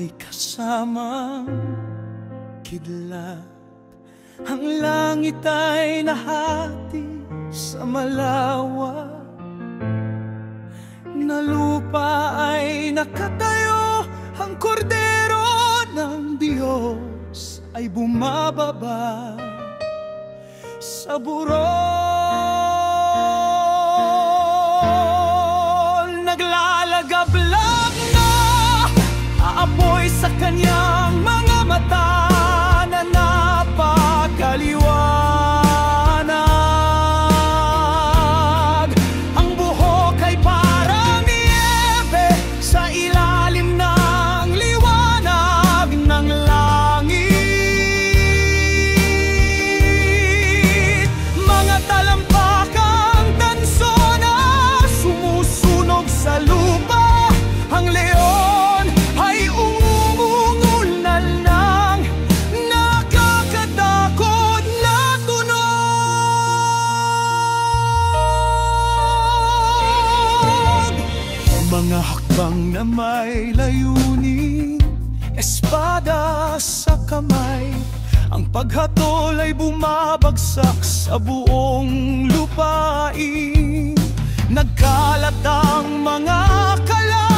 may kasamang kidlat. Ang langit ay nahati sa malawak na lupa, ay nakatayo ang kordero ng Diyos, ay bumababa sa burol. Naglalagablab na aapoy sa kanyang mga mata na napakaliwanag. Ang buhok ay parang niyebe sa ilalim ng liwanag ng langit. Mga talampakang tanso na sumusunog sa lupa. Ang leon ay umungulnal ng nakakatakot na tunog. Mga hakbang na may layunin, espada sa kamay. Ang paghatol ay bumabagsak sa buong lupain. Nagkalat ang mga kalat